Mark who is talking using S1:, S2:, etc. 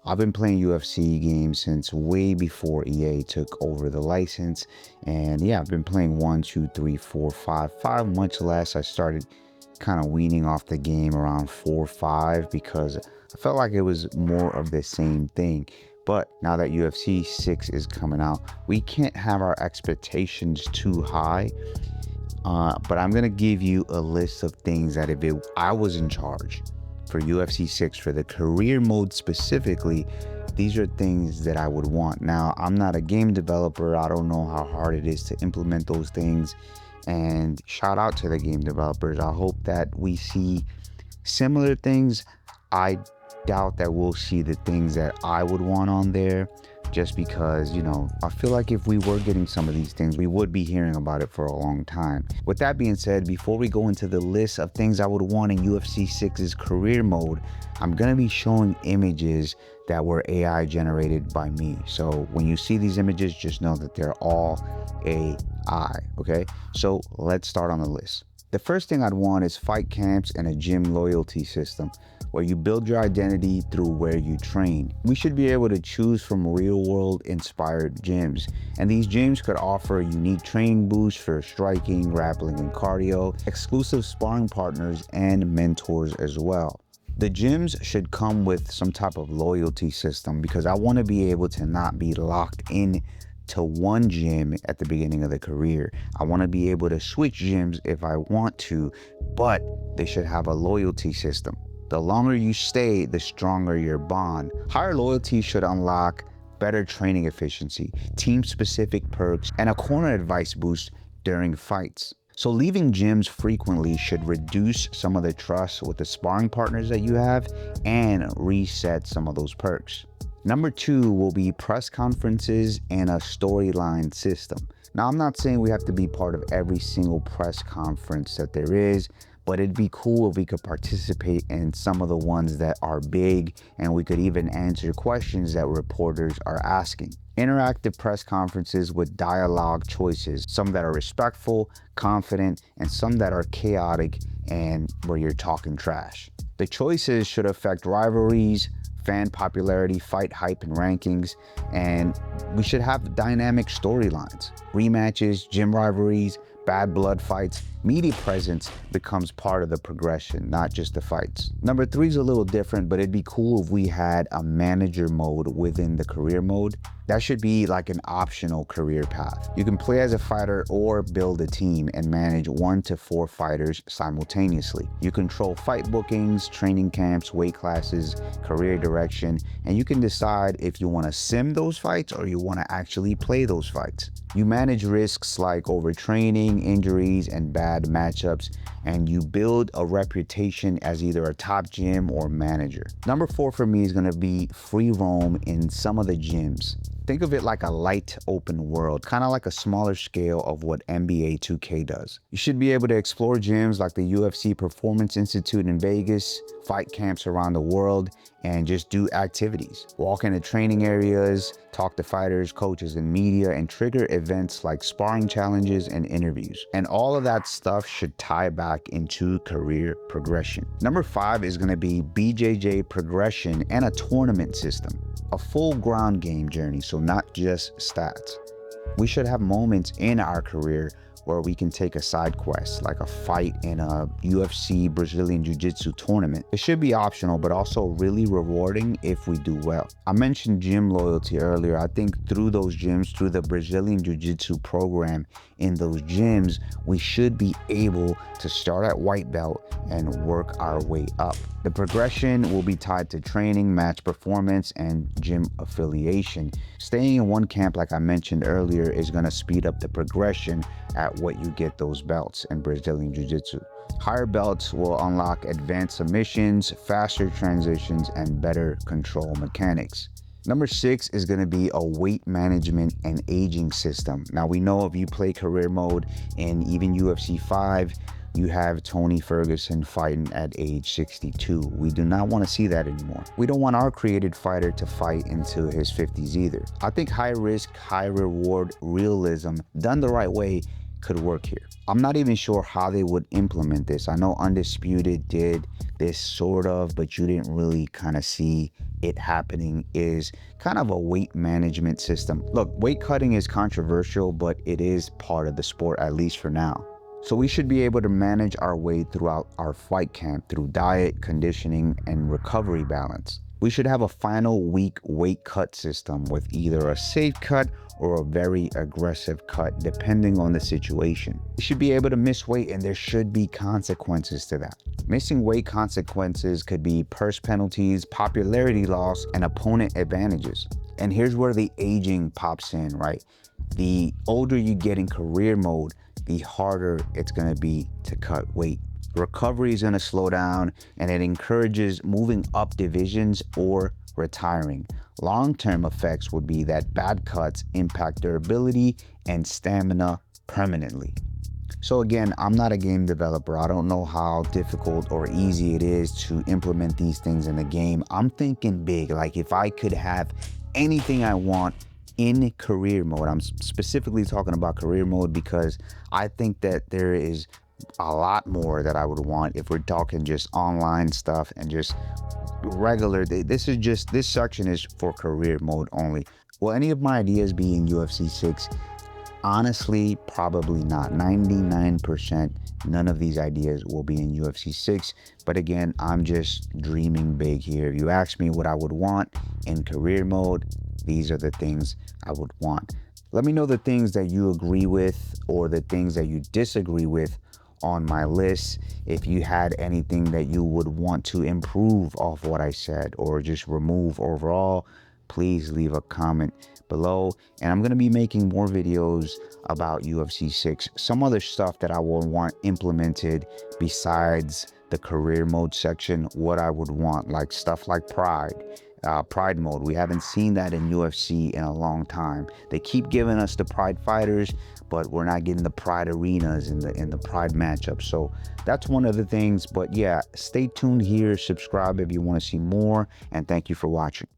S1: I've been playing UFC games since way before EA took over the license. And yeah, I've been playing 1, 2, 3, 4, 5, much less. I started kind of weaning off the game around 4, 5 because I felt like it was more of the same thing. But now that UFC 6 is coming out, we can't have our expectations too high. But I'm gonna give you a list of things that I was in charge for UFC 6 for the career mode specifically, these are things that I would want. Now, I'm not a game developer. I don't know how hard it is to implement those things. And shout out to the game developers. I hope that we see similar things. I doubt that we'll see the things that I would want on there, just because, I feel like if we were getting some of these things, we would be hearing about it for a long time. With that being said, before we go into the list of things I would want in UFC 6's career mode, I'm going to be showing images that were AI generated by me. So when you see these images, just know that they're all AI, okay? So let's start on the list. The first thing I'd want is fight camps and a gym loyalty system where you build your identity through where you train. We should be able to choose from real-world inspired gyms, and these gyms could offer a unique training boost for striking, grappling, and cardio, exclusive sparring partners, and mentors as well. The gyms should come with some type of loyalty system because I want to be able to not be locked in to one gym at the beginning of the career. I want to be able to switch gyms if I want to, but they should have a loyalty system. The longer you stay, the stronger your bond. Higher loyalty should unlock better training efficiency, team-specific perks, and a corner advice boost during fights. So leaving gyms frequently should reduce some of the trust with the sparring partners that you have and reset some of those perks. Number 2 will be press conferences and a storyline system. Now, I'm not saying we have to be part of every single press conference that there is, but it'd be cool if we could participate in some of the ones that are big, and we could even answer questions that reporters are asking. Interactive press conferences with dialogue choices, some that are respectful, confident, and some that are chaotic and where you're talking trash. The choices should affect rivalries, fan popularity, fight hype, and rankings, and we should have dynamic storylines, rematches, gym rivalries, bad blood fights. Media presence becomes part of the progression, not just the fights. Number 3 is a little different, but it'd be cool if we had a manager mode within the career mode. That should be like an optional career path. You can play as a fighter or build a team and manage 1 to 4 fighters simultaneously. You control fight bookings, training camps, weight classes, career direction, and you can decide if you want to sim those fights or you want to actually play those fights. You manage risks like overtraining, injuries, and bad matchups, and you build a reputation as either a top gym or manager. Number 4 for me is going to be free roam in some of the gyms. Think of it like a light open world, kind of like a smaller scale of what NBA 2K does. You should be able to explore gyms like the UFC Performance Institute in Vegas, fight camps around the world, and just do activities. Walk into training areas, talk to fighters, coaches, and media, and trigger events like sparring challenges and interviews. And all of that stuff should tie back into career progression. Number 5 is going to be BJJ progression and a tournament system. A full ground game journey, so not just stats. We should have moments in our career where we can take a side quest, like a fight in a UFC Brazilian Jiu-Jitsu tournament. It should be optional, but also really rewarding if we do well. I mentioned gym loyalty earlier. I think through those gyms, through the Brazilian Jiu-Jitsu program in those gyms, we should be able to start at white belt and work our way up. The progression will be tied to training, match performance, and gym affiliation. Staying in one camp, like I mentioned earlier, is going to speed up the progression at what you get those belts in Brazilian Jiu-Jitsu. Higher belts will unlock advanced submissions, faster transitions, and better control mechanics. Number 6 is going to be a weight management and aging system. Now, we know if you play career mode in even UFC 5, you have Tony Ferguson fighting at age 62. We do not want to see that anymore. We don't want our created fighter to fight into his 50s either. I think high risk, high reward realism done the right way could work here. I'm not even sure how they would implement this. I know Undisputed did this sort of, but you didn't really kind of see it happening, is kind of a weight management system. Look, weight cutting is controversial, but it is part of the sport, at least for now. So we should be able to manage our weight throughout our fight camp through diet, conditioning, and recovery balance. We should have a final week weight cut system with either a safe cut or a very aggressive cut, depending on the situation. You should be able to miss weight, and there should be consequences to that. Missing weight consequences could be purse penalties, popularity loss, and opponent advantages. And here's where the aging pops in, right? The older you get in career mode, the harder it's gonna be to cut weight. Recovery is gonna slow down, and it encourages moving up divisions or retiring. Long-term effects would be that bad cuts impact durability and stamina permanently. So again, I'm not a game developer. I don't know how difficult or easy it is to implement these things in the game. I'm thinking big, like if I could have anything I want in career mode. I'm specifically talking about career mode because I think that there is a lot more that I would want if we're talking just online stuff and just regular. This section is for career mode only. Will any of my ideas be in UFC 6? Honestly, probably not. 99%, none of these ideas will be in UFC 6. But again, I'm just dreaming big here. If you ask me what I would want in career mode, these are the things I would want. Let me know the things that you agree with or the things that you disagree with on my list. If you had anything that you would want to improve off what I said or just remove overall, please leave a comment below. And I'm going to be making more videos about UFC 6. Some other stuff that I will want implemented besides the career mode section, what I would want, like stuff like pride mode. We haven't seen that in UFC in a long time. They keep giving us the pride fighters, but we're not getting the pride arenas in the pride matchups. So that's one of the things. But yeah, stay tuned here, subscribe if you want to see more, and thank you for watching.